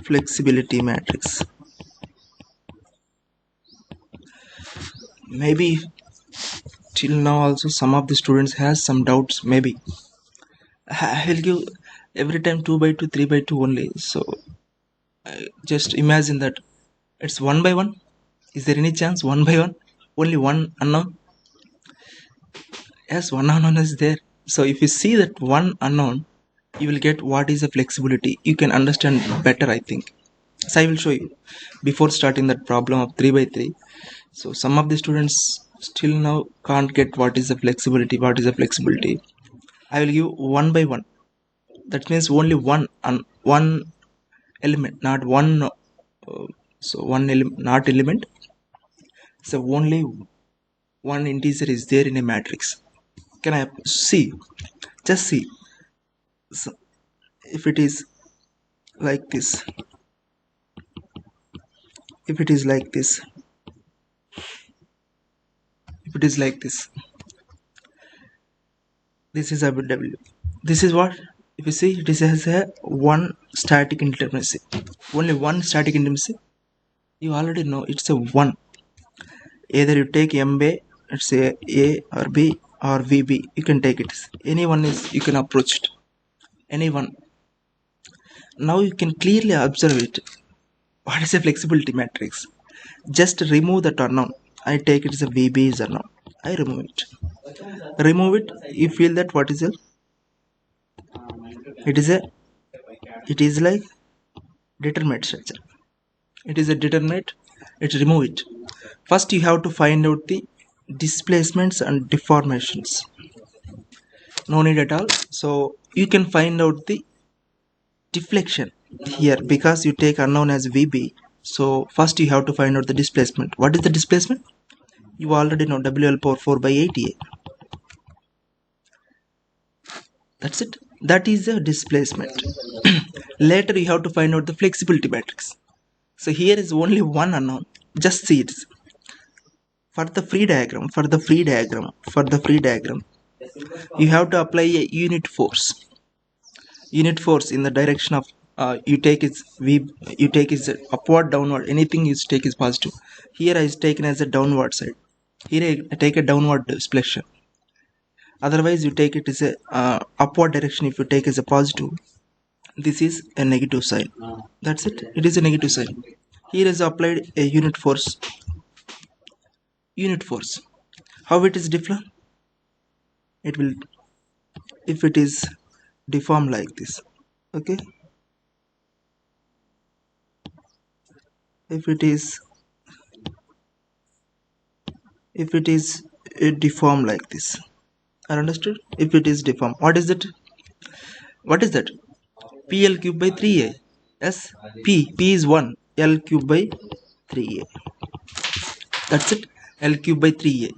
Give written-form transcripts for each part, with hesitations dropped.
flexibility matrix. Maybe till now also some of the students has some doubts. Maybe I will give every time 2 by 2 3 by 2 only. So just imagine that it's 1 by 1. Is there any chance 1 by 1? Only one unknown? Yes, one unknown is there. So if you see that one unknown, you will get what is the flexibility. You can understand better, I think. So I will show you before starting that problem of 3 by 3. So some of the students still now can't get what is the flexibility. What is the flexibility? I will give 1 by 1. That means only one element, not one. So one element, not element. So only one integer is there in a matrix. Can I see? Just see. So if it is like this, if it is like this, if it is like this, this is W. This is what? If you see, it has a one static indeterminacy. Only one static indeterminacy. You already know it's a one. Either you take MB, let's say A or B or VB. You can take it. Anyone is you can approach it. Anyone. Now you can clearly observe it. What is a flexibility matrix? Just remove that unknown. I take it as a VB is unknown. I remove it. Remove it. You feel that what is it? It is like determinate structure. It is a determinate. It remove it. First you have to find out the displacements and deformations. No need at all. So you can find out the deflection here because you take unknown as VB. So first you have to find out the displacement. What is the displacement? You already know WL power 4 by 8A. That's it. That is the displacement. Later you have to find out the flexibility matrix. So here is only one unknown. Just see it. For the free diagram, you have to apply a unit force. Unit force in the direction of you take its upward, downward, anything you take is positive. Here is taken as a downward side. Here I take a downward displacement. Otherwise you take it as a upward direction. If you take as a positive, this is a negative sign. That's it. It is a negative sign. Here is applied a unit force. Unit force. How it is different? It will, if it is deformed like this, okay. If it is deformed like this, are understood? If it is deformed, what is that? What is that? PL cube by 3A. Yes, P is 1. L cube by 3A. That's it. L cube by 3A.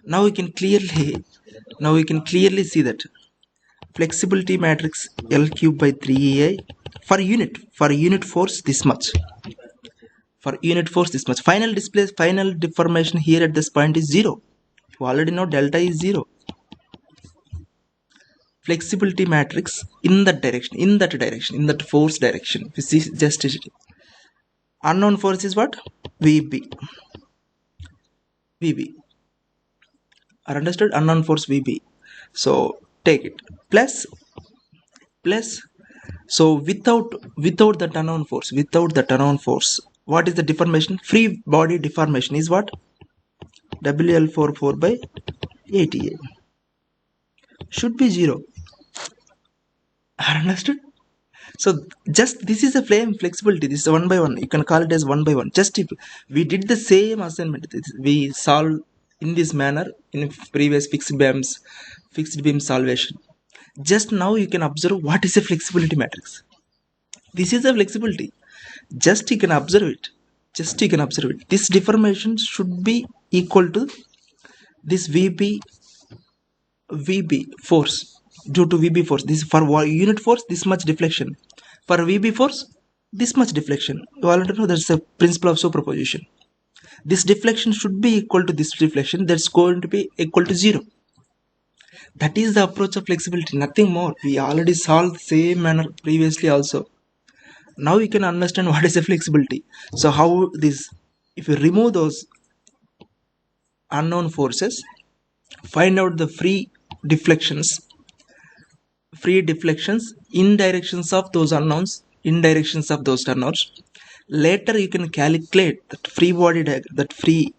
Now we can clearly see that flexibility matrix L cube by 3A for unit force this much. For unit force this much. Final deformation here at this point is 0. You already know delta is 0. Flexibility matrix in that force direction. You see, just unknown force is what? VB. Are understood? Unknown force VB. So take it plus. So without that unknown force, what is the deformation? Free body deformation is what? WL4 by 8A. Should be 0. Are understood? So just this is a flexibility. This is 1 by 1. You can call it as 1 by 1. Just if we did the same assignment, we solved in this manner in previous fixed beam solvation. Just now you can observe what is a flexibility matrix. This is a flexibility. Just you can observe it. This deformation should be equal to this VB force. Due to VB force, this for unit force, this much deflection. For VB force, this much deflection. You already know that's the principle of superposition. This deflection should be equal to this deflection. That's going to be equal to 0. That is the approach of flexibility, nothing more. We already solved the same manner previously also. Now you can understand what is a flexibility. So how this, if you remove those unknown forces, find out the free deflections in directions of those unknowns, in directions of those unknowns. Later you can calculate that free body that free,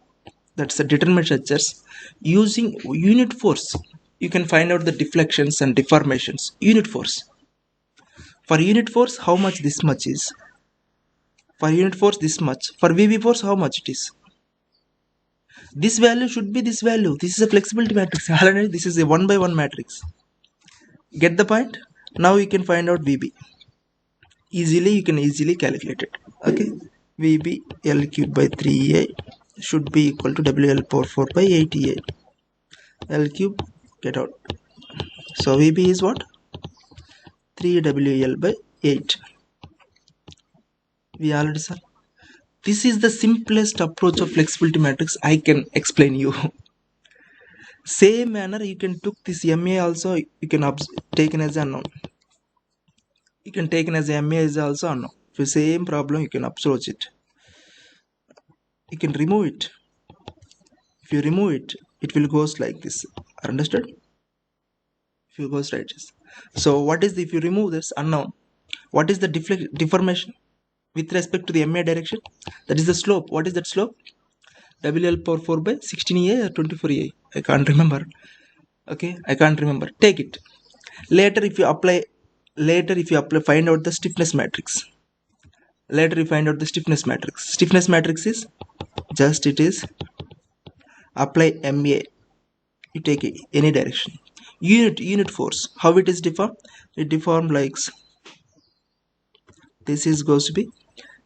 that's the determinate structures using unit force. You can find out the deflections and deformations unit force. For unit force, how much this much is, for unit force this much, for VB force how much it is. This value should be this value. This is a flexibility matrix. Already this is a 1 by 1 matrix. Get the point? Now you can find out VB. Easily, you can easily calculate it. Okay. VB L cube by 3A should be equal to WL power 4 by 8A. L cube, get out. So VB is what? 3WL by 8. We already saw. This is the simplest approach of flexibility matrix I can explain you. Same manner you can took this MA also, you can taken as unknown. You can take as MA is also unknown. For same problem you can approach it. You can remove it. If you remove it, it will goes like this. Understood? If you goes like this. So what is the, if you remove this unknown, what is the deformation with respect to the MA direction? That is the slope. What is that slope? WL power 4 by 16A or 24A. I can't remember. Okay, I can't remember. Take it. Later if you apply, find out the stiffness matrix. Later you find out the stiffness matrix. Stiffness matrix is just, it is apply MA. You take it any direction. Unit force. How it is deformed? It deformed like this is goes to be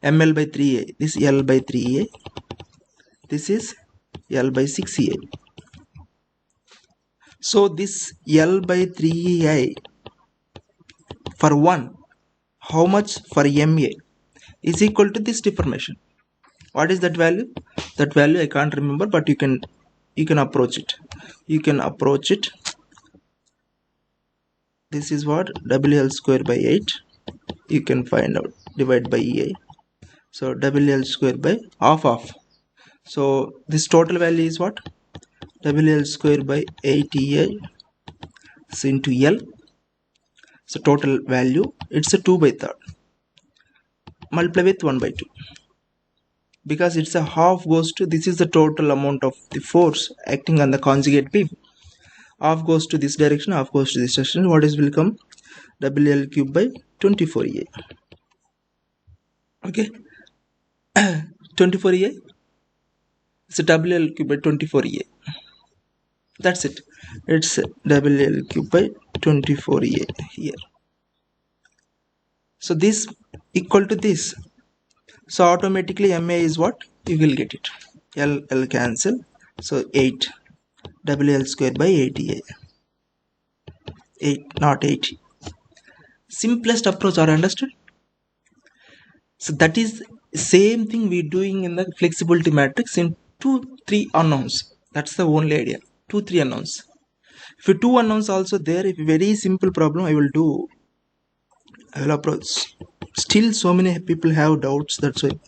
ML by 3A. This L by 3A. This is L by 6A. So this L by 3A for 1, how much for MA is equal to this deformation. What is that value? That value I can't remember, but you can approach it. You can approach it. This is what? WL square by 8. You can find out, divide by EA. So WL square by half. So this total value is what? WL square by 8EA into L. So total value, it's a 2 by 3rd. Multiply with 1 by 2. Because it's a half goes to, this is the total amount of the force acting on the conjugate beam. Half goes to this direction, half goes to this direction. What is will come? WL cube by 24A. Okay. 24A. It's a WL cube by 24A. That's it. It's WL cube by 24A here. So this equal to this. So automatically MA is what? You will get it. L cancel. So 8. WL square by 8A. 8, not 80. Simplest approach, are understood? So that is same thing we doing in the flexibility matrix in 2-3 unknowns. That's the only idea. 2-3 unknowns. If you 2 unknowns also there, if very simple problem I will approach. Still so many people have doubts. That's why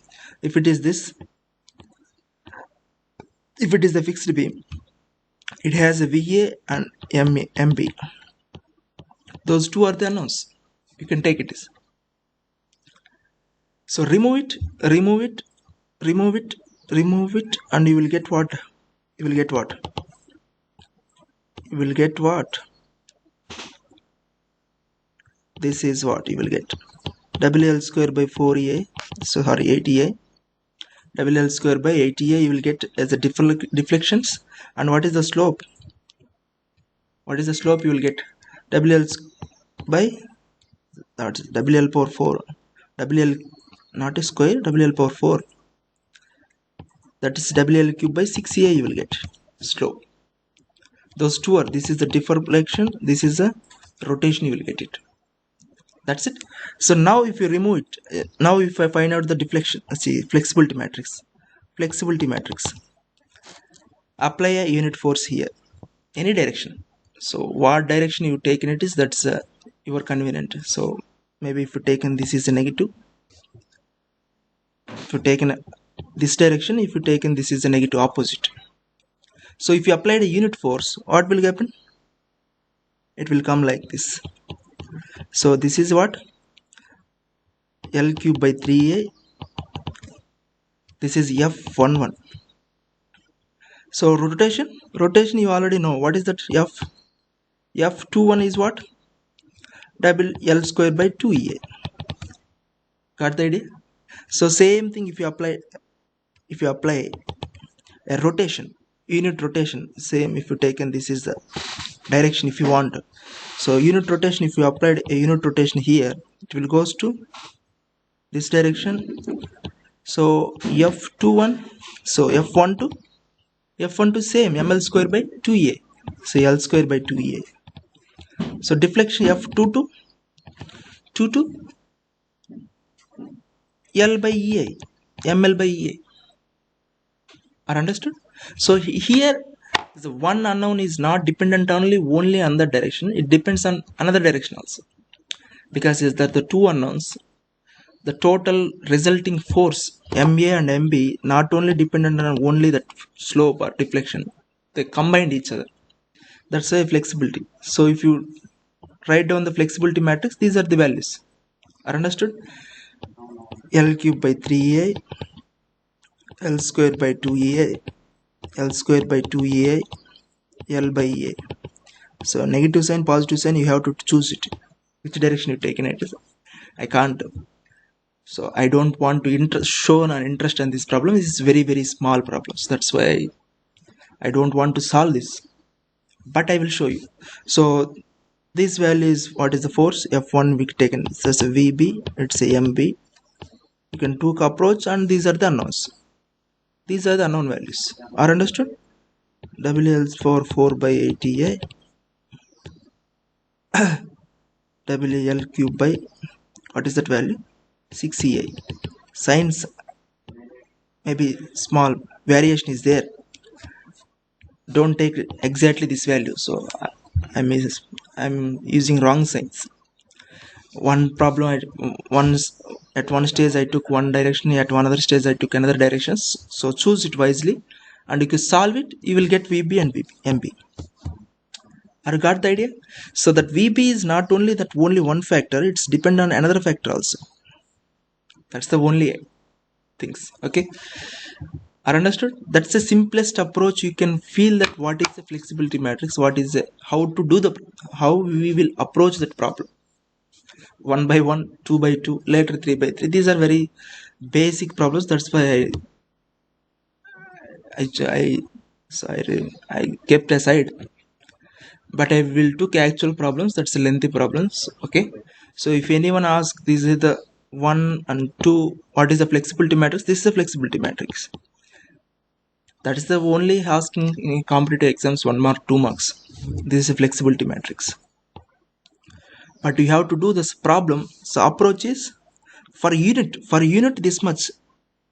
if it is this, if it is the fixed beam, it has a VA and MB. Those 2 are the unknowns. You can take it. So remove it, and you will get what? You will get what? You will get what? This is what you will get. WL square by 4A, so sorry, 8A. WL square by 8A you will get as a deflections. And what is the slope? What is the slope you will get? WL by, that's WL power 4. WL not a square, WL power 4. That is WL cube by 6A you will get slope. Those 2 are, this is the deflection, this is a rotation, you will get it. That's it. So now if you remove it, now if I find out the deflection, see, flexibility matrix, apply a unit force here, any direction. So what direction you take in it is, that's your convenient. So maybe if you taken this is a negative, If you take in this direction, if you take in this is a negative opposite. So if you applied a unit force, what will happen? It will come like this. So this is what? L cube by 3a. This is F11. So rotation you already know. What is that? F21 is what? Double L square by 2a. Got the idea? So same thing if you apply a rotation, unit rotation, same if you take, and this is the direction if you want. So unit rotation, if you applied a unit rotation here, it will goes to this direction. So F21, so F12 same ml square by 2a, so L square by 2a. So deflection F22 L by EA, ml by EA. Are understood? So here the one unknown is not dependent only on the direction, it depends on another direction also, because is that the two unknowns, the total resulting force MA and MB not only dependent on only that slope or deflection, they combined each other. That's why flexibility. So if you write down the flexibility matrix, these are the values. Are understood? L cube by 3a, L square by 2a, L square by 2a, L by a. So negative sign, positive sign, you have to choose it. Which direction you take in it? I can't. So I don't want to show an interest in this problem. This is very small problems. That's why I don't want to solve this. But I will show you. So this value is what is the force? F1 we taken. So it's a VB. It's a MB. You can took approach, and these are the unknowns. These are the unknown values. Are understood? WL for 4 by 80A. WL cube by, what is that value? 6EA. Signs maybe small variation is there. Don't take exactly this value. So I'm using wrong signs. One problem at one stage I took one direction, at one other stage I took another direction. So choose it wisely, and if you solve it, you will get VB and MB. Are got the idea? So that VB is not only one factor, it's depend on another factor also. That's the only things. Okay, are understood? That's the simplest approach. You can feel that what is the flexibility matrix, what is how we will approach that problem. 1 by 1, 2 by 2, later 3 by 3. These are very basic problems. That's why I kept aside. But I will took actual problems. That's lengthy problems. Okay. So if anyone asks, this is the 1 and 2. What is the flexibility matrix? This is the flexibility matrix. That is the only asking in competitive exams 1 mark, 2 marks. This is a flexibility matrix. But you have to do this problem. So approach is for unit this much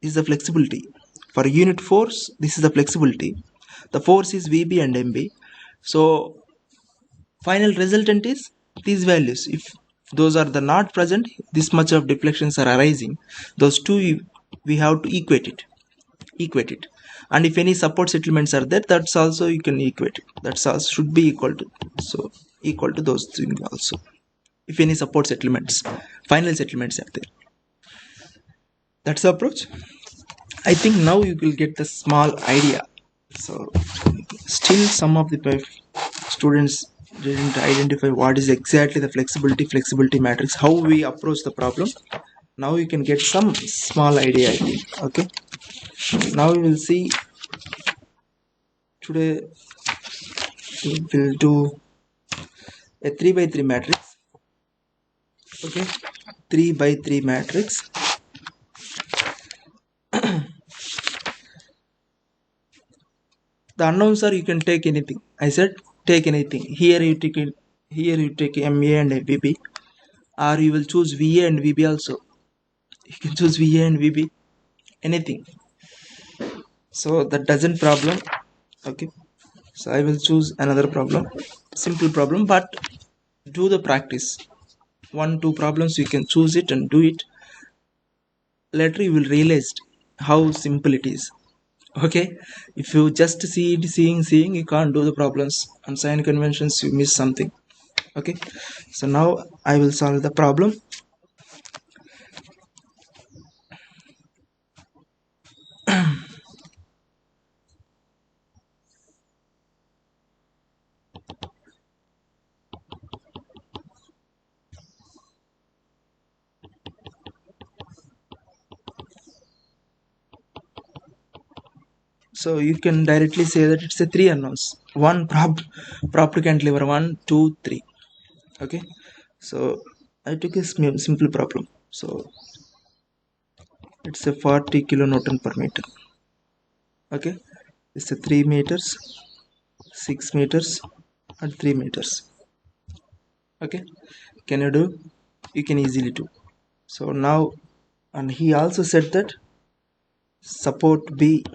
is the flexibility. For unit force, this is the flexibility. The force is VB and MB. So final resultant is these values. If those are the not present, this much of deflections are arising. Those two we have to equate it. And if any support settlements are there, that's also you can equate it. That's also should be equal to those things also. If any support settlements, final settlements are there. That's the approach. I think now you will get the small idea. So still some of the students didn't identify what is exactly the flexibility matrix, how we approach the problem. Now you can get some small idea, I think. Okay, now we will see. Today we will do a 3 by 3 matrix. Okay, 3 by 3 matrix. The unknowns are, you can take anything. I said take anything. Here you take MA and VB, or you will choose VA and VB also. You can choose VA and VB, anything. So that doesn't problem. Okay, so I will choose another problem, simple problem, but do the practice. 1-2 problems you can choose it and do it. later you will realize how simple it is. Okay, if you just see it, seeing, you can't do the problems. On sign conventions you miss something. Okay, so now I will solve the problem. So you can directly say that it's a three unknowns. One proper cantilever, 1 2 3. Okay, so I took a simple problem. So it's a 40 kilonewton per meter. Okay, it's a 3 meters, 6 meters, and 3 meters. Okay, can you do? You can easily do. So now, and he also said that support B,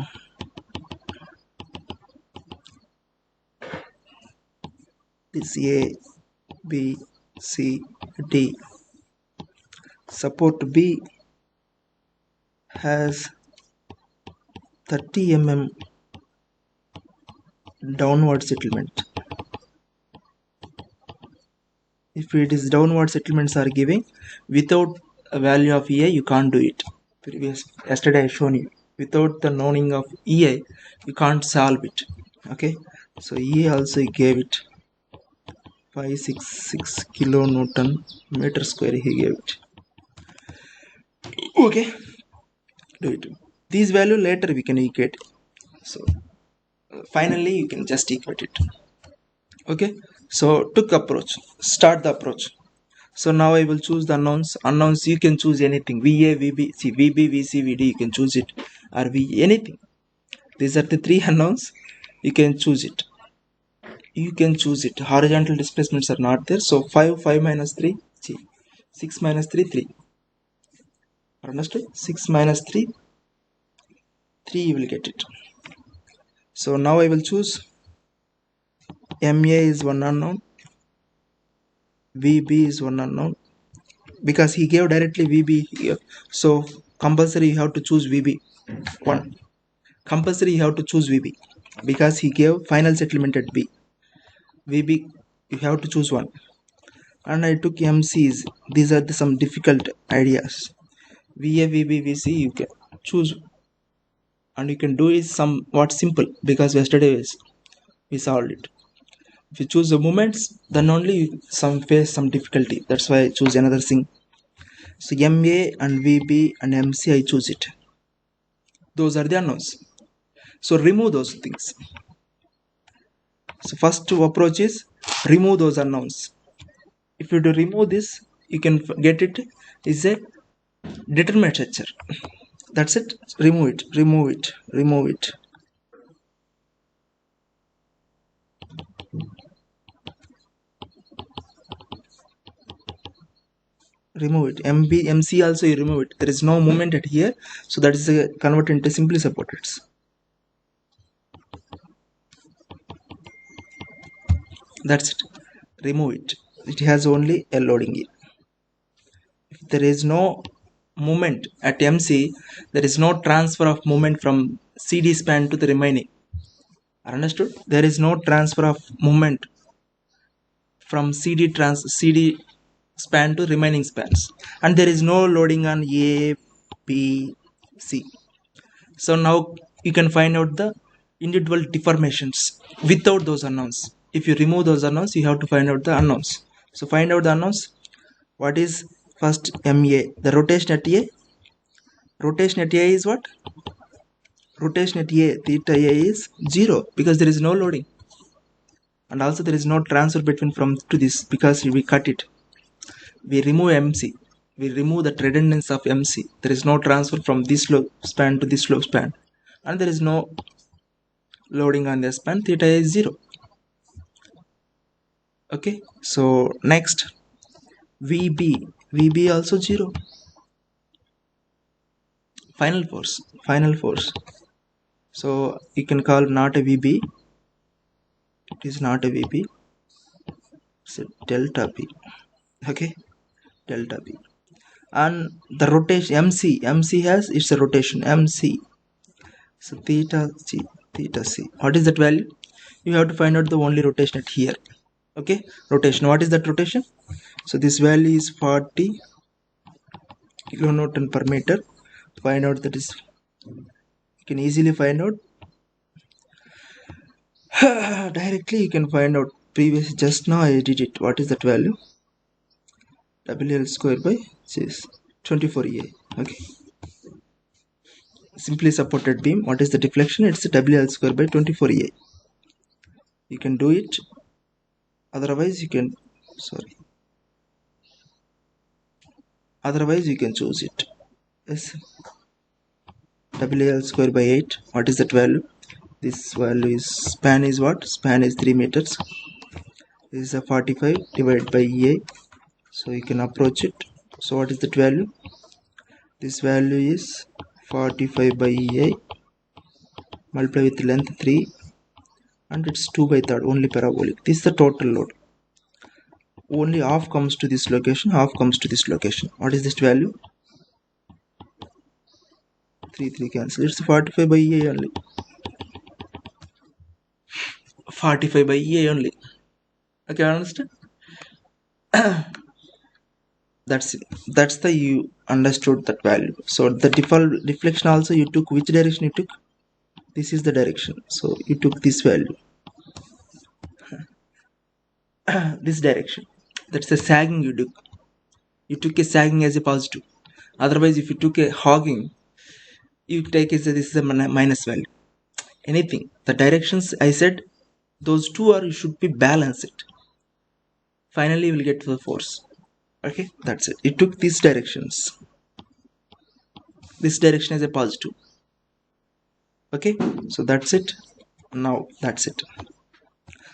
this A, B, C, D. Support B has 30 mm downward settlement. If it is downward settlements are giving, without a value of EA you can't do it. Yesterday I shown you, without the knowing of EA you can't solve it. Okay, so EA also gave it 566 kilonewton meter square, he gave it. Okay, do it. These value later we can equate. So finally you can just equate it. Okay, so took approach, start the approach. So now I will choose the unknowns. You can choose anything, VA, VB, see VB, VC, VD, you can choose it, or V, anything. These are the three unknowns. You can choose it. You can choose it. Horizontal displacements are not there. So 5 minus 3, see, 6 minus 3, 3. Understood? 6 minus 3, 3 you will get it. So now I will choose MA is one unknown, VB is one unknown, because he gave directly VB here. So compulsory you have to choose VB 1. Compulsory you have to choose VB because he gave final settlement at B. VB you have to choose 1. And I took MCs. These are some difficult ideas. VA, VB, VC you can choose, and you can do is somewhat simple because yesterday we solved it. If you choose the moments, then only some face some difficulty. That's why I choose another thing. So MA and VB and MC I choose it. Those are the unknowns. So remove those things. So first approach is remove those unknowns. If you do remove this, you can get it is a determinate structure. That's it. Remove it, remove it, remove it. Remove it. MC also you remove it. There is no movement at here, so that is converted into simply supported. That's it. Remove it. It has only a loading here. If there is no movement at MC, there is no transfer of movement from CD span to the remaining. Understood? There is no transfer of movement from CD span to remaining spans, and there is no loading on A, B, C. So now you can find out the individual deformations without those unknowns. If you remove those unknowns, you have to find out the unknowns. So find out the unknowns. What is first MA? The rotation at A. Rotation at A is what? Rotation at A, theta A is 0 because there is no loading. And also there is no transfer between from to this because we cut it. We remove MC. We remove the redundance of MC. There is no transfer from this slope span to this slope span. And there is no loading on the span. Theta is 0. Okay. So next VB. VB also 0. Final force. Final force. So you can call not a VB. It is not a VB. It's a delta B. Okay. Delta B. and the rotation MC has its a rotation MC. So theta c. What is that value? You have to find out the only rotation at here. Okay, rotation. What is that rotation? So this value is 40 kilonewton per meter. Find out that is, you can easily find out directly. You can find out previous, just now I did it. What is that value? WL square by 24A. Okay, simply supported beam. What is the deflection? It's WL square by 24A. You can do it, otherwise you can, sorry, otherwise you can choose it. Yes, WL square by 8. What is that value? This value is, span is what? Span is 3 meters. This is a 45 divided by A. So you can approach it. So what is that value? This value is 45 by A multiply with length 3 and it's 2 by 3rd, only parabolic. This is the total load. Only half comes to this location, half comes to this location. What is this value? 3 cancel. It's 45 by A only. 45 by A only. Okay, understand? That's the, you understood that value. So the default deflection also you took, which direction you took? This is the direction. So you took this value. This direction. That's the sagging you took. You took a sagging as a positive. Otherwise, if you took a hogging, you take as this is a minus value. Anything. The directions I said, those two are, you should be balanced. Finally, you will get to the force. Okay, that's it. You took these directions. This direction is a positive. Okay, so that's it. Now that's it.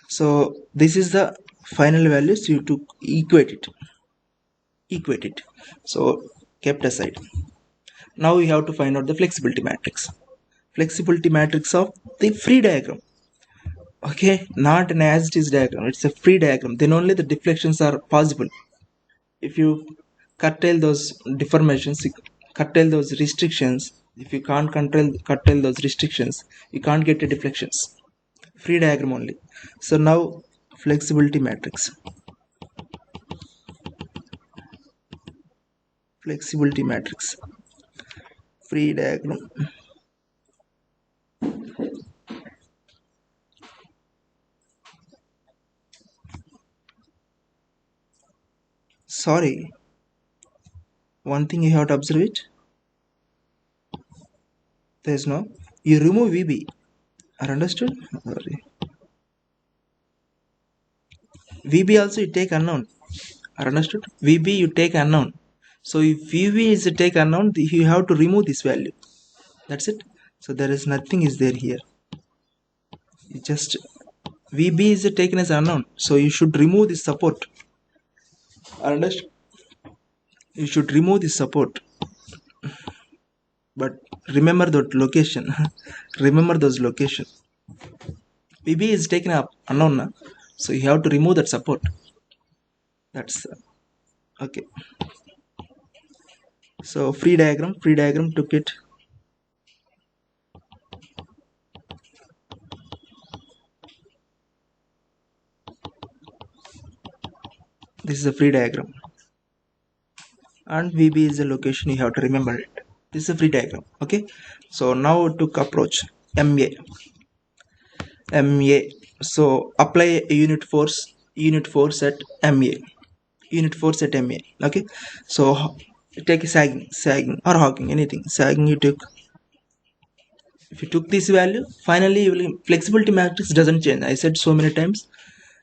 So this is the final values you took, equate it. So kept aside. Now we have to find out the flexibility matrix of the free diagram. Okay, not an as it is diagram, it's a free diagram. Then only the deflections are possible. If you curtail those deformations, curtail those restrictions, if you can't curtail those restrictions, you can't get the deflections. Free diagram only. So now flexibility matrix. Free diagram. Sorry, one thing you have to observe it. There's no, you remove VB. Are understood? Sorry. VB also you take unknown. Are understood? VB you take unknown. So if VB is a take unknown, you have to remove this value. That's it. So there is nothing is there here. You just, VB is taken as unknown. So you should remove this support. Are understood? You should remove this support. But remember that location. Remember those location. VB is taken up unknown na? So you have to remove that support. That's okay. So free diagram took it. This is a free diagram and VB is the location, you have to remember it. This is a free diagram. Okay, so now took approach MA. So apply a unit force at MA. Okay, so take a sagging or hogging, anything. Sagging you took. If you took this value, finally you will, flexibility matrix doesn't change. I said so many times,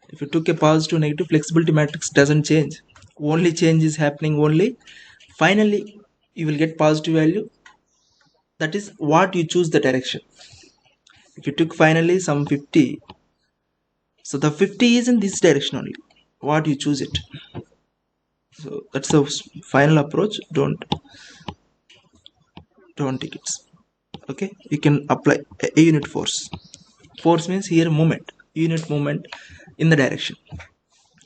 if you took a positive negative, flexibility matrix doesn't change. Only change is happening only finally you will get positive value. That is what you choose the direction. If you took finally some 50, so the 50 is in this direction only, what you choose it. So that's the final approach. Don't take it. Okay, you can apply a unit force. Force means here movement, unit movement in the direction.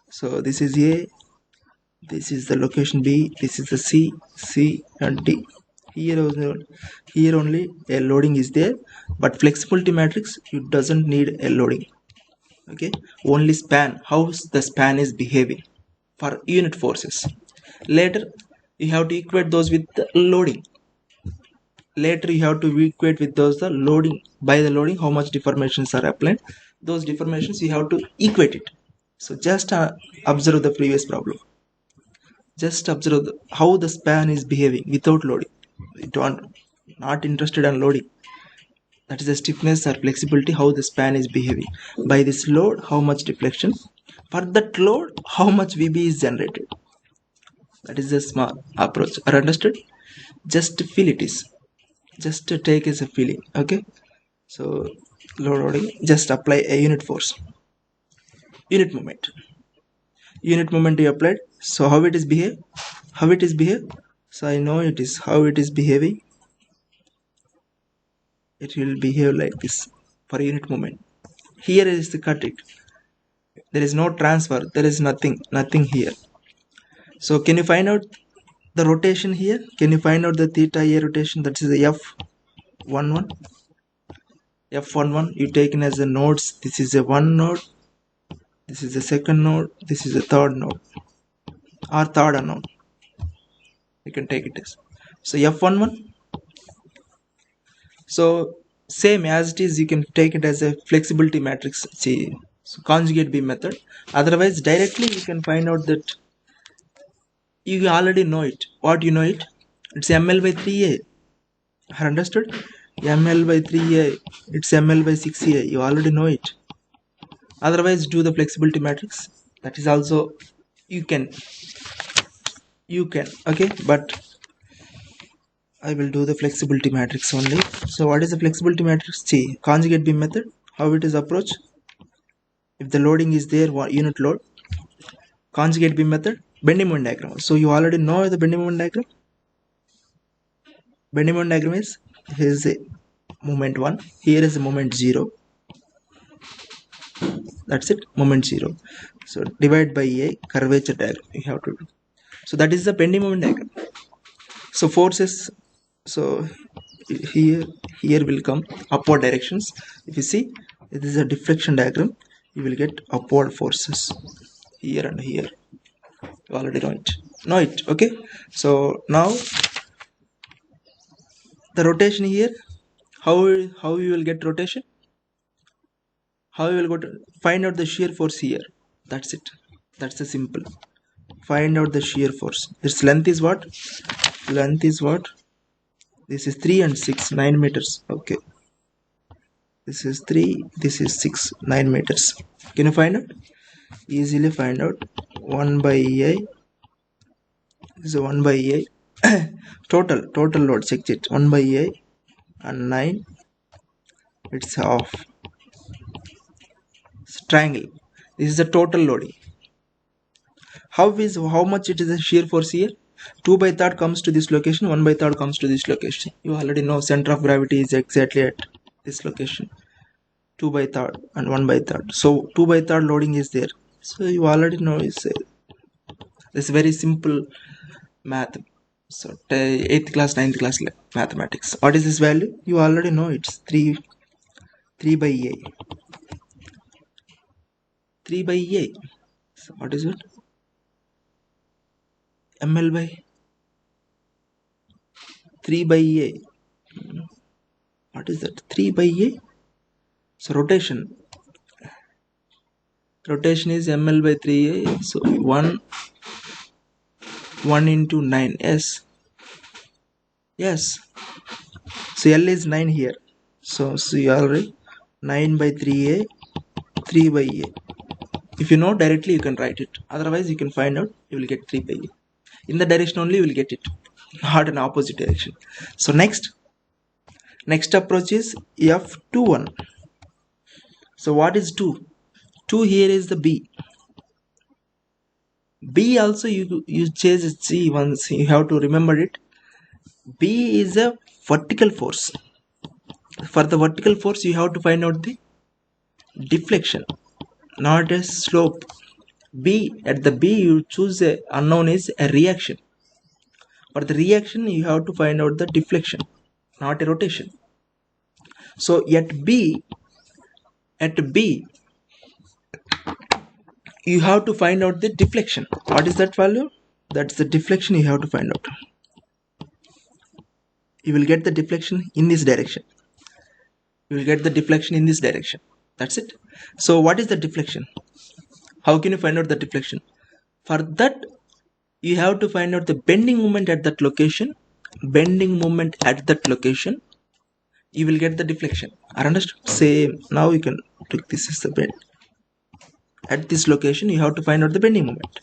So this is A, This is the location B, this is the C and D. Here only a loading is there, but flexibility matrix you doesn't need a loading. Okay, only span, how the span is behaving for unit forces. Later you have to equate those with the loading. Later you have to equate with those the loading. By the loading, how much deformations are applied, those deformations you have to equate it. So just observe the previous problem. Just observe how the span is behaving without loading. We don't not interested in loading. That is the stiffness or flexibility, how the span is behaving. By this load, how much deflection. For that load, how much VB is generated. That is the small approach. Are understood? Just feel it is. Just take as a feeling. Okay. So loading. Just apply a unit force. Unit moment. Unit moment you applied. So how it is behave? How it is behave? So I know it is how it is behaving. It will behave like this for unit moment. Here is the cut it. There is no transfer. There is nothing here. So can you find out the rotation here? Can you find out the theta A rotation? That is the F11. F11 you taken as the nodes. This is a one node. This is the second node. This is the third node or third unknown. You can take it as. So F11. So same as it is, you can take it as a flexibility matrix. See, so conjugate beam method. Otherwise, directly you can find out that you already know it. What you know it? It's ml by 3a. Understood? ml by 3a. It's ml by 6a. You already know it. Otherwise, do the flexibility matrix. That is also you can. Okay, but I will do the flexibility matrix only. So what is the flexibility matrix? See, conjugate beam method, how it is approached. If the loading is there, unit load, conjugate beam method, bending moment diagram. So you already know the bending moment diagram. Bending moment diagram is, here is a moment 1, here is a moment 0. That's it, moment 0. So divide by a curvature diagram you have to do. So that is the bending moment diagram. So forces, so here will come upward directions. If you see, this is a deflection diagram. You will get upward forces here and here. You already know it. Okay, so now the rotation here, how you will get rotation, how you will go to find out the shear force here. That's it. That's the simple. Find out the shear force. Its length is what? This is 3 and 6, 9 meters. Okay, this is 3, this is 6, 9 meters. Can you find out? Easily find out. 1 by A. This is 1 by A. total load, check it. 1 by A and 9. It's half. It's triangle. This is the total loading. How much it is the shear force here? 2 by third comes to this location, 1 by third comes to this location. You already know center of gravity is exactly at this location. 2 by third and 1 by third. So 2 by third loading is there. So you already know it's very simple math. So 8th class, 9th class mathematics. What is this value? You already know it's 3 by A. 3 by A. So what is it? ml by 3 by A. What is that? 3 by A. So rotation is ml by 3a. So 1 into 9. Yes. So L is 9 here. So you already 9 by 3a, 3 by a. If you know directly, you can write it. Otherwise, you can find out. You will get 3 by a. In the direction only, you will get it, not in opposite direction. So next approach is F21. So what is 2? 2 here is the B. B also you chase C once. You have to remember it. B is a vertical force. For the vertical force, you have to find out the deflection, not a slope. At the B you choose a unknown is a reaction. For the reaction you have to find out the deflection, not a rotation. So at B you have to find out the deflection. What is that value? That's the deflection you have to find out. You will get the deflection in this direction. You will get the deflection in this direction. That's it. So what is the deflection? How can you find out the deflection? For that you have to find out the bending moment at that location. Bending moment at that location, you will get the deflection. Are understood? Same. Now you can take this as the bend. At this location you have to find out the bending moment.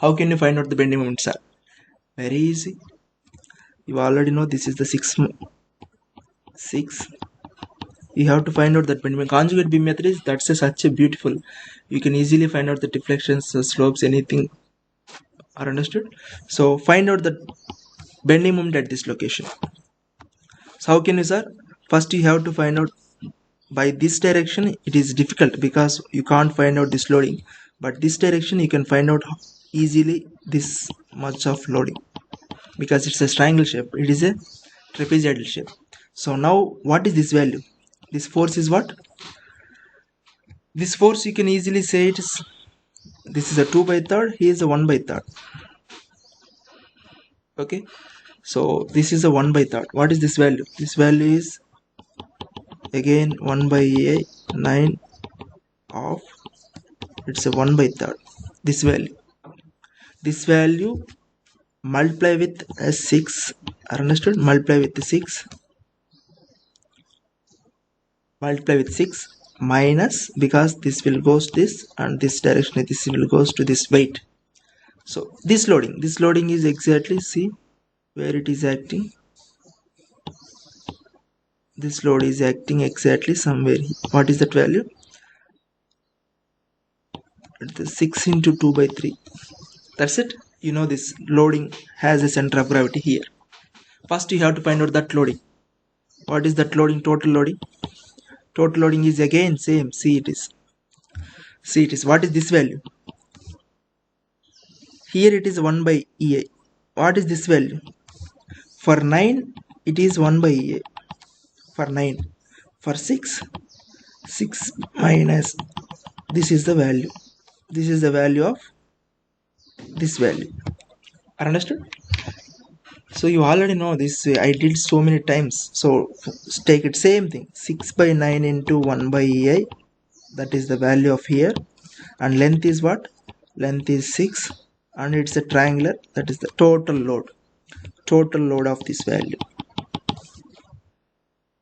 How can you find out the bending moment, sir? Very easy. You already know this is the 6. You have to find out that bending moment. Conjugate beam method is such a beautiful. You can easily find out the deflections, slopes, anything. Are understood? So find out the bending moment at this location. So how can you, sir? First you have to find out by this direction. It is difficult because you can't find out this loading, but this direction you can find out easily this much of loading because it's a triangle shape. It is a trapezoidal shape. So now what is this value? This force is what? This force you can easily say it is, this is a 2/3, here is a 1/3. Okay, so this is a 1/3. What is this value? This value is again 1/9 of, it's a 1/3. This value multiply with a 6. Understood? Multiply with the 6, multiply with 6 minus, because this will goes this and this direction, this will goes to this weight. So this loading is exactly, see where it is acting. This load is acting exactly somewhere. What is that value? The 6 into 2/3. That's it. You know this loading has a center of gravity here. First you have to find out that loading. What is that loading? Total loading. Total loading is again same. See it is. What is this value? Here it is 1/EA. What is this value? For 9 it is 1/EA. For 9. For 6 minus, this is the value. This is the value of this value. Understood? So you already know this. I did so many times. So take it same thing. 6/9 into 1/EI. That is the value of here. And length is what? Length is 6. And it's a triangular. That is the total load. Total load of this value.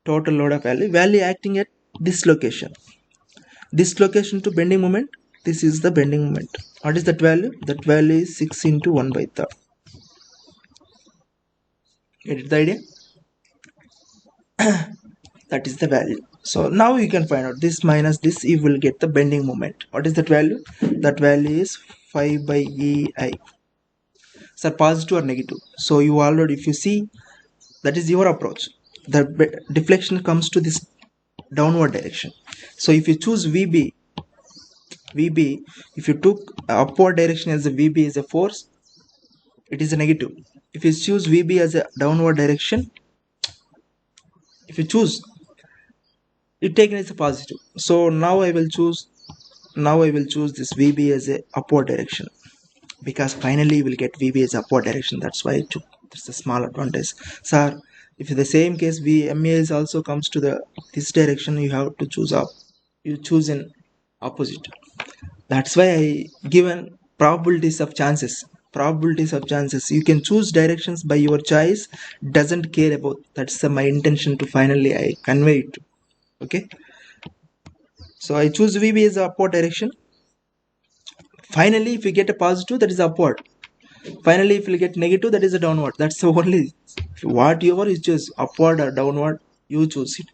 Total load of value. Value acting at this location. This location to bending moment. This is the bending moment. What is that value? That value is 6 into 1/3. Get the idea? That is the value. So now you can find out this minus this, you will get the bending moment. What is that value? That value is 5/EI. Sir, positive or negative? So you already, if you see, that is your approach. The deflection comes to this downward direction. So if you choose VB, if you took upward direction as a VB is a force, it is a negative. If you choose VB as a downward direction, if you choose, it taken as a positive. So now I will choose this VB as a upward direction, because finally you will get VB as upward direction. That's why I took. That's a small advantage. Sir, if in the same case VMA also comes to this direction, you have to choose up. You choose an opposite. That's why I given probabilities of chances. You can choose directions by your choice. Doesn't care about. That's my intention to finally I convey it. Okay. So I choose VB as upward direction. Finally, if you get a positive, that is upward. Finally, if you get negative, that is a downward. That's the only. Whatever you choose, upward or downward, you choose it.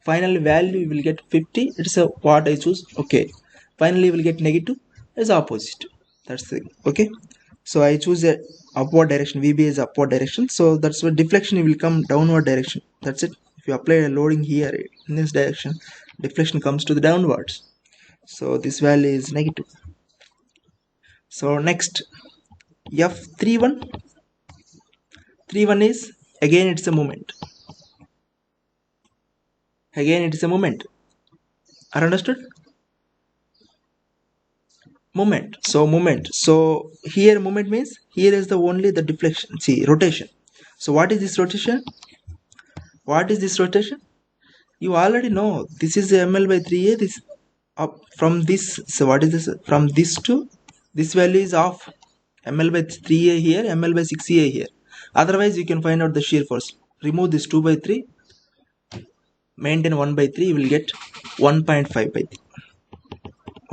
Final value you will get 50. It's a what I choose. Okay. Finally, you will get negative. It's opposite. That's the okay. So I choose a upward direction. VB is upward direction. So that's why deflection will come downward direction. That's it. If you apply a loading here in this direction, deflection comes to the downwards. So this value is negative. So next, F31 is again it's a moment. Again it is a moment. Are understood? Moment. So here moment means here is the only the deflection. See, rotation. So what is this rotation? What is this rotation? You already know this is ml by 3a. This up from this. So what is this? From this to this value is off. ml by 3a here, ml by 6a here. Otherwise, you can find out the shear force. Remove this 2 by 3, maintain 1 by 3, you will get 1.5 by 3.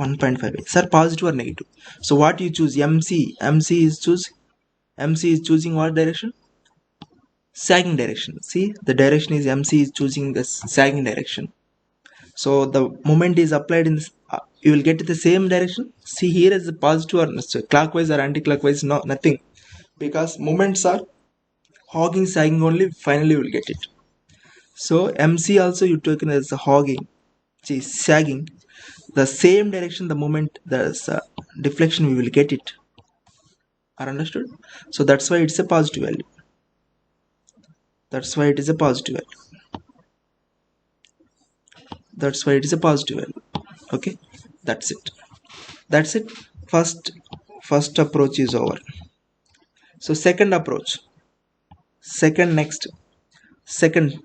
1.5 by. Sir, positive or negative? So what you choose? MC. MC is choosing what direction? Sagging direction. See, the direction is MC is choosing the sagging direction. So the moment is applied in this, you will get the same direction. See, here is the positive or clockwise or anti-clockwise, no, nothing, because moments are hogging, sagging only. Finally, you will get it. So MC also you taken as hogging, see, sagging. The same direction, the moment there's deflection, we will get it. Are understood? So that's why it's a positive value. That's why it is a positive value. That's why it is a positive value. Okay, that's it. That's it. First approach is over. So second approach. Second next. Second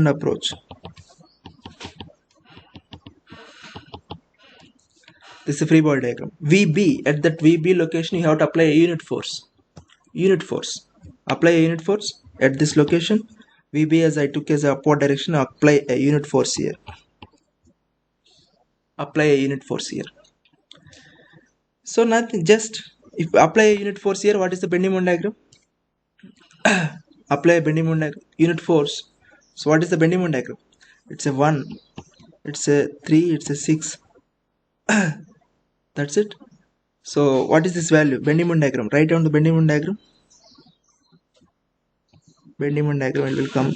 approach. This is a free body diagram. VB, at that VB location you have to apply a unit force. Apply a unit force at this location. VB, as I took as a upward direction, apply a unit force here. Apply a unit force here. So nothing, just if apply a unit force here, what is the bending moment diagram? Apply a bending moment diagram, unit force. So what is the bending moment diagram? It's a 1, it's a 3, it's a 6. That's it. So what is this value? Bending moment diagram. Write down the bending moment diagram. Bending moment diagram will come.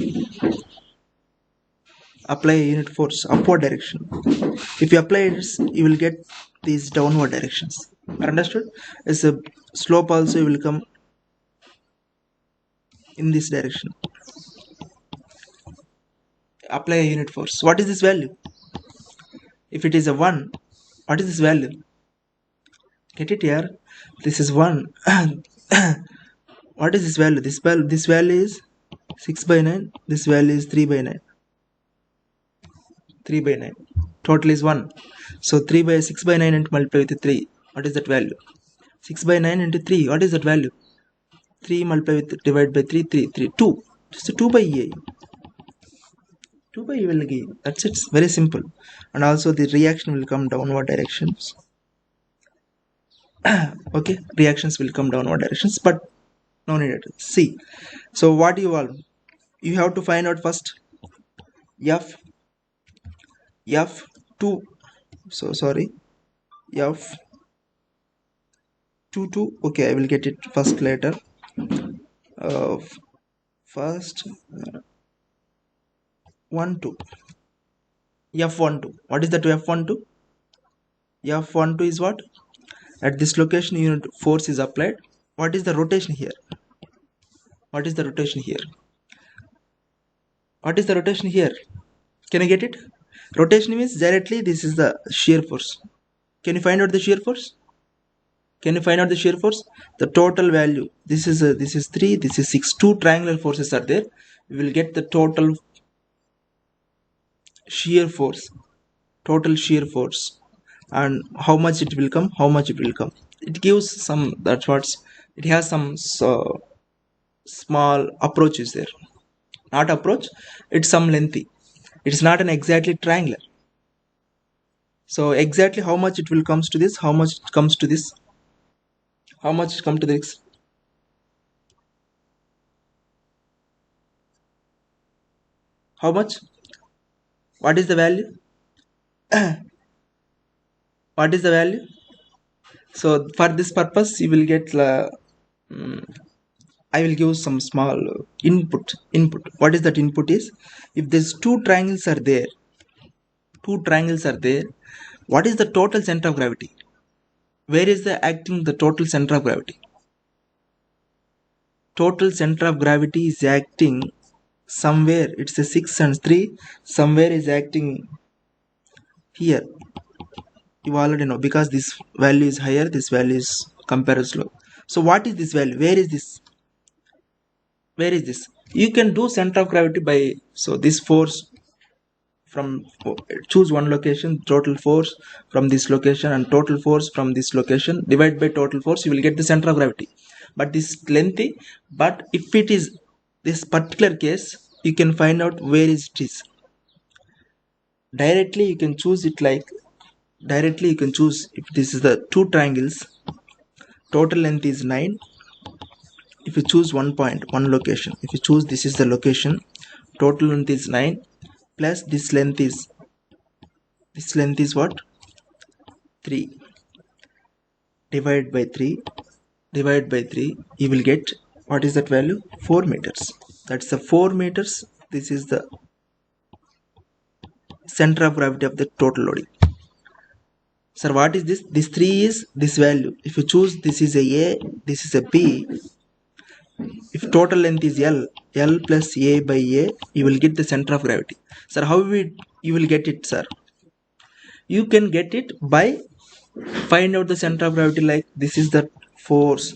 Apply a unit force, upward direction. If you apply it, you will get these downward directions. Understood? As a slope also will come in this direction. Apply a unit force. What is this value? If it is a 1, what is this value? Get it here? This is 1. What is this value? This value is 6 by 9. This value is 3 by 9. 3 by 9. Total is 1. So 6 by 9 and multiply with 3. What is that value? 6 by 9 into 3. What is that value? 3 multiply with divide by 3. 2. Just 2 by A. 2 by E will give. That's it. It's very simple. And also the reaction will come downward directions. Okay, reactions will come downward directions, but no need to see. So what you have to find out first F2. So sorry, F22. Okay, I will get it first later. First 1 2. F12. What is that F12? F12 is what? At this location unit force is applied. What is the rotation here? What is the rotation here? What is the rotation here? Can you get it? Rotation means directly this is the shear force. Can you find out the shear force? Can you find out the shear force? The total value. This is 3. This is 6. Two triangular forces are there. We will get the total shear force. Total shear force. And how much it will come? It gives some. That's what it has. Some small approaches there. Not approach. It's some lengthy. It's not an exactly triangular. So exactly how much it will comes to this? How much it comes to this? How much it come to this? How much? What is the value? What is the value? So for this purpose you will get I will give some small input. What is that input is? If these two triangles are there, two triangles are there. What is the total center of gravity? Where is the acting the total center of gravity? Total center of gravity is acting somewhere. It's a 6 and 3. Somewhere is acting here. You already know, because this value is higher, this value is comparatively low. So what is this value? Where is this? Where is this? You can do center of gravity by, so this force from, choose one location, total force from this location, and total force from this location, divide by total force, you will get the center of gravity. But this is lengthy. But if it is this particular case, you can find out where it is. Directly you can choose it like, directly you can choose, if this is the two triangles, total length is 9. If you choose one point, one location, if you choose this is the location, total length is 9 plus this length is what? 3. Divide by 3, divide by 3, you will get, what is that value? 4 meters. That's the 4 meters. This is the center of gravity of the total loading. Sir, what is this? This 3 is this value. If you choose this is a A, this is a B. If total length is L plus A by A, you will get the center of gravity. Sir, how you will get it, sir? You can get it by find out the center of gravity, like this is the force.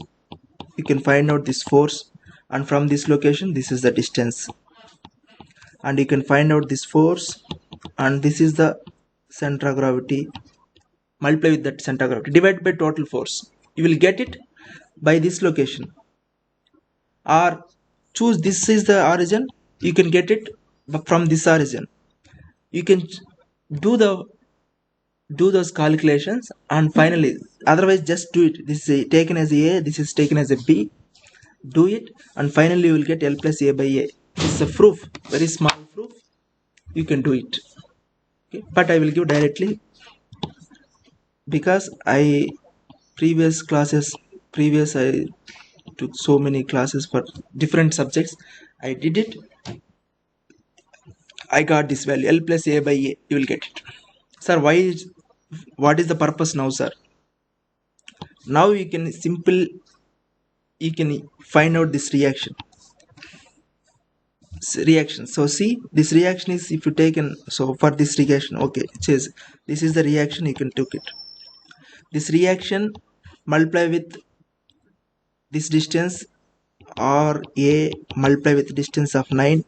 You can find out this force, and from this location this is the distance, and you can find out this force, and this is the center of gravity. Multiply with that center of gravity, divide by total force, you will get it by this location. Or choose this is the origin, you can get it from this origin. You can do those calculations, and finally, otherwise just do it. This is taken as A, this is taken as a B. Do it, and finally you will get L plus A by A. This is a proof, very small proof. You can do it. Okay? But I will give directly, because I took so many classes for different subjects. I did it. I got this value L plus A by A. You will get it. Sir, what is the purpose now, sir? Now you can find out this reaction. So see, this reaction is, if you take so for this reaction, okay, it says this is the reaction, you can take it. This reaction multiply with this distance, or A multiply with distance of 9,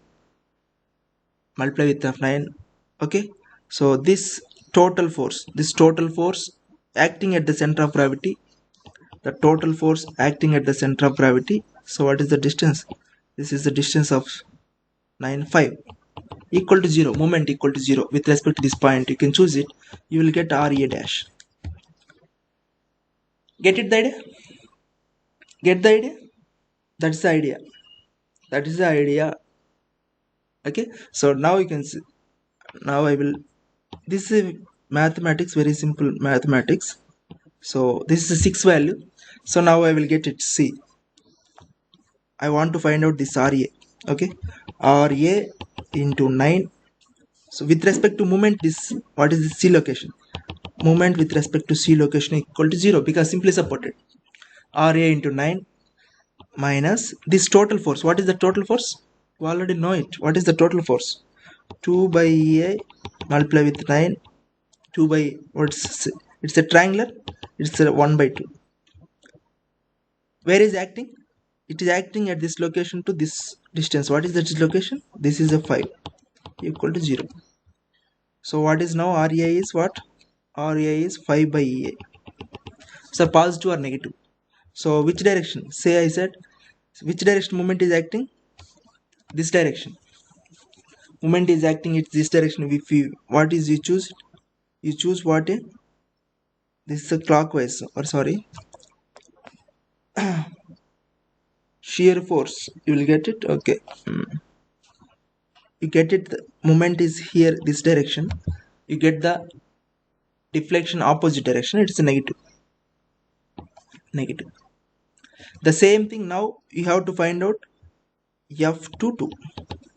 multiply with of 9. Okay, so this total force acting at the center of gravity, the total force acting at the center of gravity. So what is the distance? This is the distance of 9, 5, equal to 0, moment equal to 0 with respect to this point. You can choose it, you will get RA dash. Get it, the idea? Get the idea? That's the idea. That is the idea. Okay, so now you can see, now I will, this is mathematics, very simple mathematics. So this is a 6 value. So now I will get it. See, I want to find out this RA. Okay, RA into 9. So with respect to moment, this, what is the C location? Moment with respect to C location equal to 0, because simply supported. RA into 9 minus this total force. What is the total force? You already know it. What is the total force? 2 by A multiply with 9. 2 by, it's a triangular, it's a 1 by 2. Where is acting? It is acting at this location to this distance. What is that location? This is a 5 equal to 0. So what is now RA is what? RA is 5 by EA. So positive or negative. So which direction? Say I said, which direction moment is acting? This direction. Moment is acting, it's this direction. If you, what is you choose? You choose what? This is a clockwise, or sorry, shear force. You will get it. Okay, you get it. The moment is here, this direction. You get the deflection opposite direction. It's a negative. The same thing now you have to find out F22.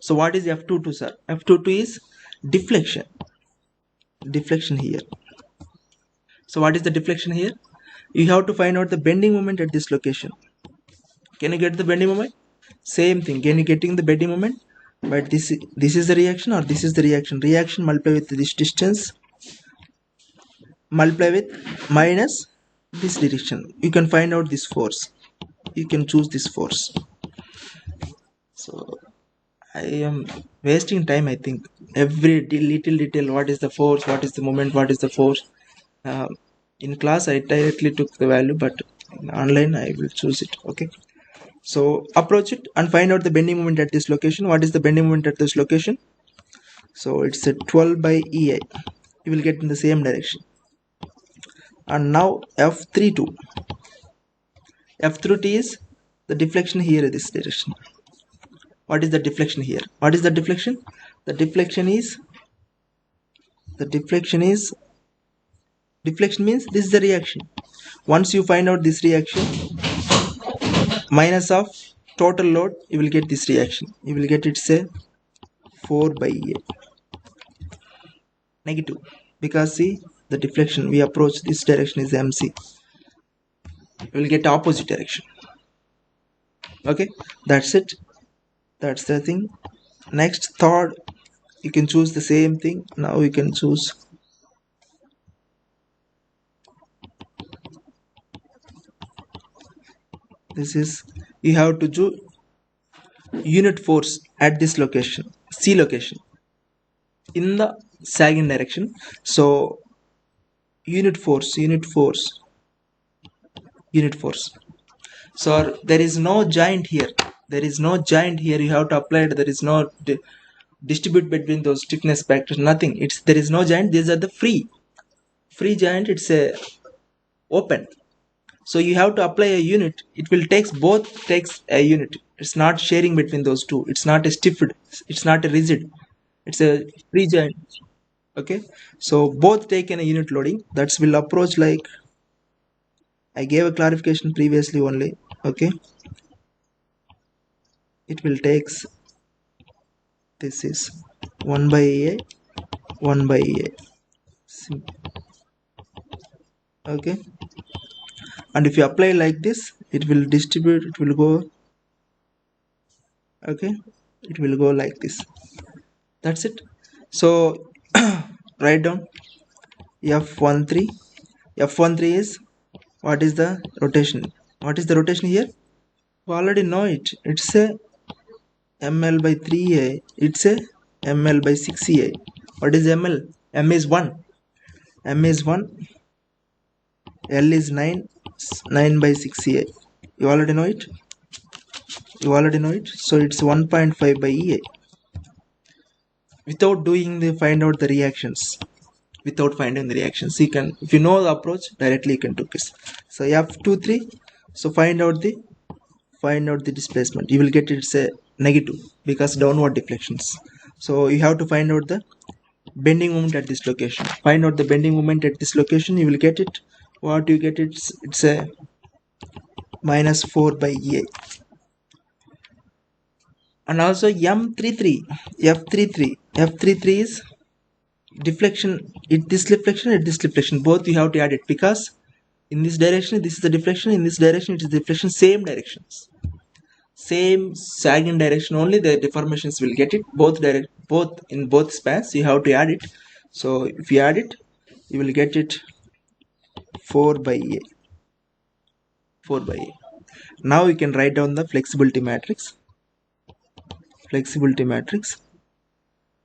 So what is F22, sir? F22 is deflection. deflection here. So what is the deflection here? You have to find out the bending moment at this location. Can you get the bending moment? Same thing. Can you getting the bending moment? But this is the reaction, or this is the reaction. Reaction multiply with this distance, multiply with minus this direction. You can find out this force. You can choose this force. So I am wasting time, I think. Every little detail, what is the force, what is the moment, what is the force. In class I directly took the value, but online I will choose it. Okay, so approach it and find out the bending moment at this location. What is the bending moment at this location? So it's a 12 by EI. You will get in the same direction. And now F32 is the deflection here in this direction. What is the deflection here? What is the deflection? The deflection means this is the reaction. Once you find out this reaction, minus of total load, you will get this reaction. You will get it, say 4 by 8 negative, because see the deflection, we approach this direction is MC. You will get opposite direction. Okay, that's it. That's the thing. Next, third, you can choose the same thing. Now you can choose this is, you have to do unit force at this location, C location, in the sagging direction. So unit force. So there is no joint here. You have to apply it. There is no distribute between those stiffness factors. Nothing. There is no joint. These are the free joint. It's a open. So you have to apply a unit. It will takes a unit. It's not sharing between those two. It's not a stiffed. It's not a rigid. It's a free joint. Okay. So both taken a unit loading. That's will approach like I gave a clarification previously only. Okay. It will takes, this is 1 by A, 1 by A. Okay. And if you apply like this, it will distribute, it will go, okay, it will go like this. That's it. So write down F13. F13 is, what is the rotation? What is the rotation here? You already know it. It's a ml by 3a. It's a ml by 6a. What is ml? M is 1. M is 1. L is 9. 9 by 6a. You already know it. So it's 1.5 by EA. Without doing the find out the reactions. Without finding the reactions, you can, if you know the approach, directly you can do this. So F23. So find out the displacement. You will get it's a negative because downward deflections. So you have to find out the bending moment at this location. Find out the bending moment at this location. You will get it. What you get, it's a minus 4 by EA. And also M33, F33 is deflection. This deflection, both you have to add it, because in this direction this is the deflection, in this direction it is deflection, same directions, same sagging direction, only the deformations will get it, both in both spans. You have to add it. So if you add it, you will get it 4 by A. Now you can write down the flexibility matrix.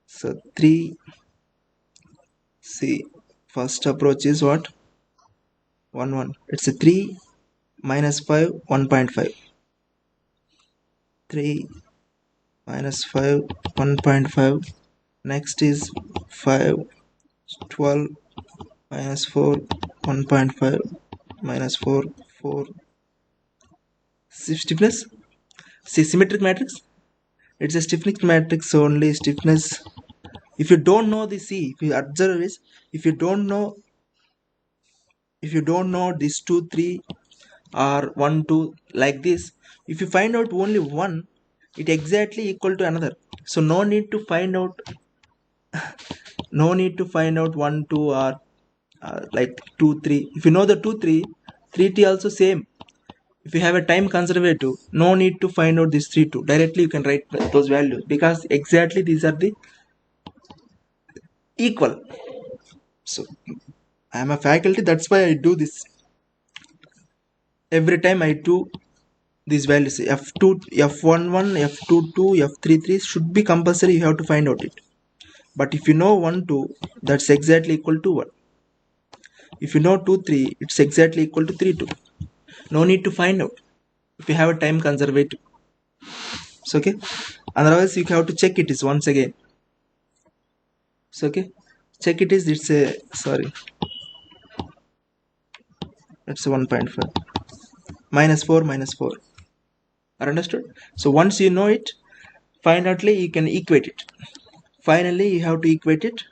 So 3, see, first approach is what? 1 1. It's a 3 minus 5 1.5. 3 minus 5 1.5. Next is 5 12 minus 4 1.5 minus 4 4. Stiffness. See, symmetric matrix. It's a stiffness matrix only. Stiffness. If you don't know the C, if you observe this, if you don't know this 2 3 or 1 2 like this, if you find out only one, it exactly equal to another. So no need to find out No need to find out 1 2 or like 2 3. If you know the 2 3, 3t also same. If you have a time conservative, no need to find out this 3 2. Directly you can write those values because exactly these are the equal. So I am a faculty, that's why I do this. Every time I do these values, f2 f11 f22 f33 should be compulsory, you have to find out it. But if you know 1 2, that's exactly equal to 1. If you know 2 3, it's exactly equal to 3 2. No need to find out if you have a time conservative. So okay, otherwise you have to check it is once again. So okay, check it is, it's a sorry, it's a 1.5 minus 4 minus 4. Are understood? So once you know it, finally you can equate it. Finally you have to equate it.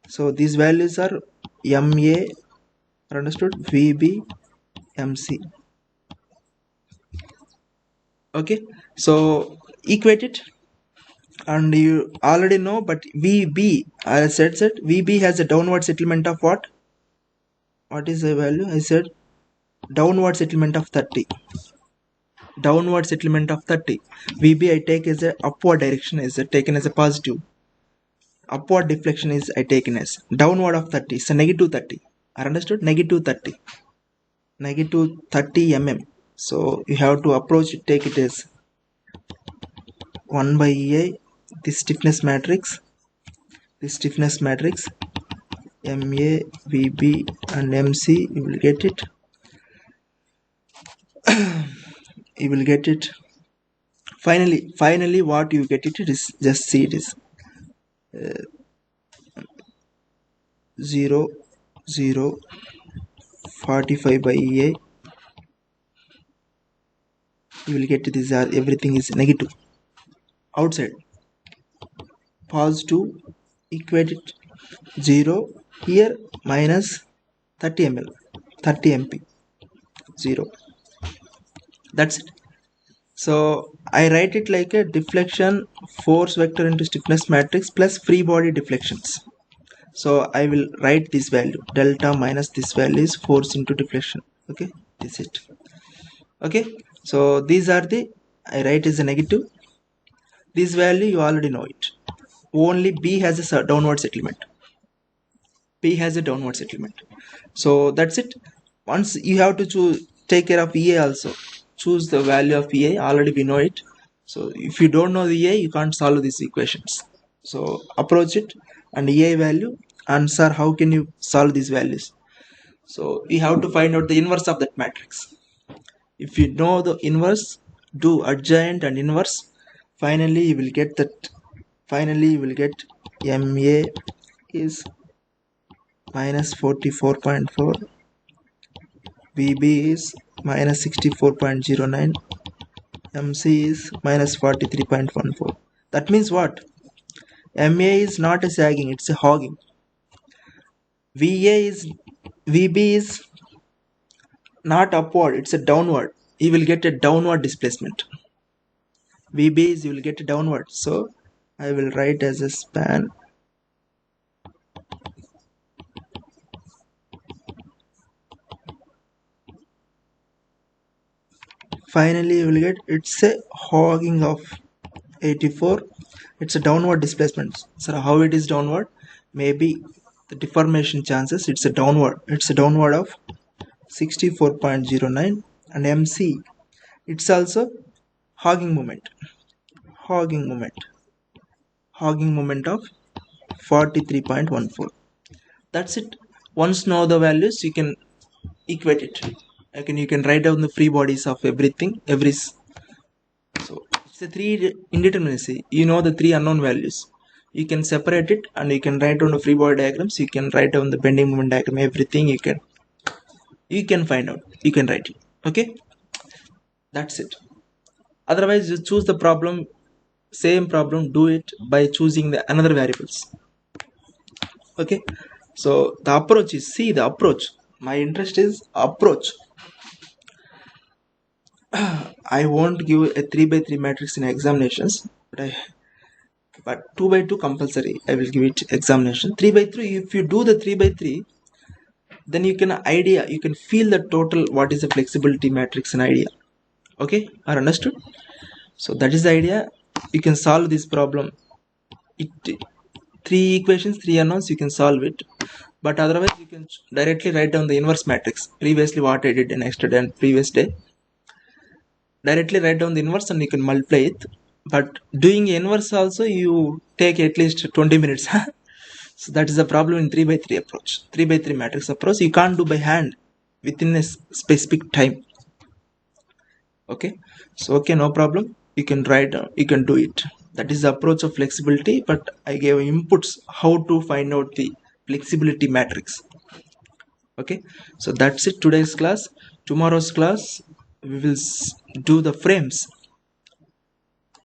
So these values are MA, are understood, VB, MC. Okay, so equate it. And you already know, but VB, I said that VB has a downward settlement of what is the value? I said downward settlement of 30. Downward settlement of 30. VB I take as a upward direction, is taken as a positive. Upward deflection is I taken as downward of 30, it's a negative 30. Are understood? Negative 30. Negative 30 mm. So you have to approach it, take it as 1 by EA, the stiffness matrix, MA, VB and MC, you will get it. You will get it. Finally what you get it is, just see it is 0 0 45 by EA. You will get this, everything is negative outside. Positive, equate it 0 here, minus 30 ml, 30 mp, 0. That's it. So I write it like a deflection force vector into stiffness matrix plus free body deflections. So I will write this value delta minus this value is force into deflection. Okay, this is it. Okay, so these are the, I write as a negative. This value you already know it. Only B has a downward settlement. P has a downward settlement. So that's it. Once you have to choose, take care of EA also. Choose the value of EA, already we know it. So if you don't know the EA, you can't solve these equations. So approach it and EA value, answer how can you solve these values. So you have to find out the inverse of that matrix. If you know the inverse, do adjoint and inverse. Finally you will get that. Finally you will get MA is minus 44.4, VB is minus 64.09, MC is minus 43.14. That means what? MA is not a sagging, it's a hogging. VB is not upward, it's a downward. You will get a downward displacement. VB is, you will get a downward. So I will write as a span finally you will get, it's a hogging of 84. It's a downward displacement. So how it is downward? Maybe the deformation chances, it's a downward of 64.09. and MC, it's also hogging moment of 43.14. That's it. Once know the values, you can equate it. You can write down the free bodies of everything, so it's a 3 indeterminacy. You know the 3 unknown values. You can separate it and you can write down the free body diagrams. You can write down the bending moment diagram, everything you can find out. You can write it. Okay, that's it. Otherwise, you choose the problem, same problem, do it by choosing the another variables. Okay, so the approach is, see the approach. My interest is approach. I won't give a 3 by 3 matrix in examinations, but but 2 by 2 compulsory. I will give it examination. 3 by 3, if you do the 3 by 3, then you can feel the total what is the flexibility matrix and idea. Okay, are understood? So that is the idea. You can solve this problem. It 3 equations, 3 unknowns, you can solve it. But otherwise you can directly write down the inverse matrix. Previously what I did in yesterday and previous day, directly write down the inverse and you can multiply it. But doing inverse also you take at least 20 minutes. So that is the problem in 3 by 3 approach. 3 by 3 matrix approach you can't do by hand within a specific time. Okay, so okay, no problem, you can write down, you can do it. That is the approach of flexibility, but I gave inputs how to find out the flexibility matrix. Okay, so that's it, today's class. Tomorrow's class we will do the frames.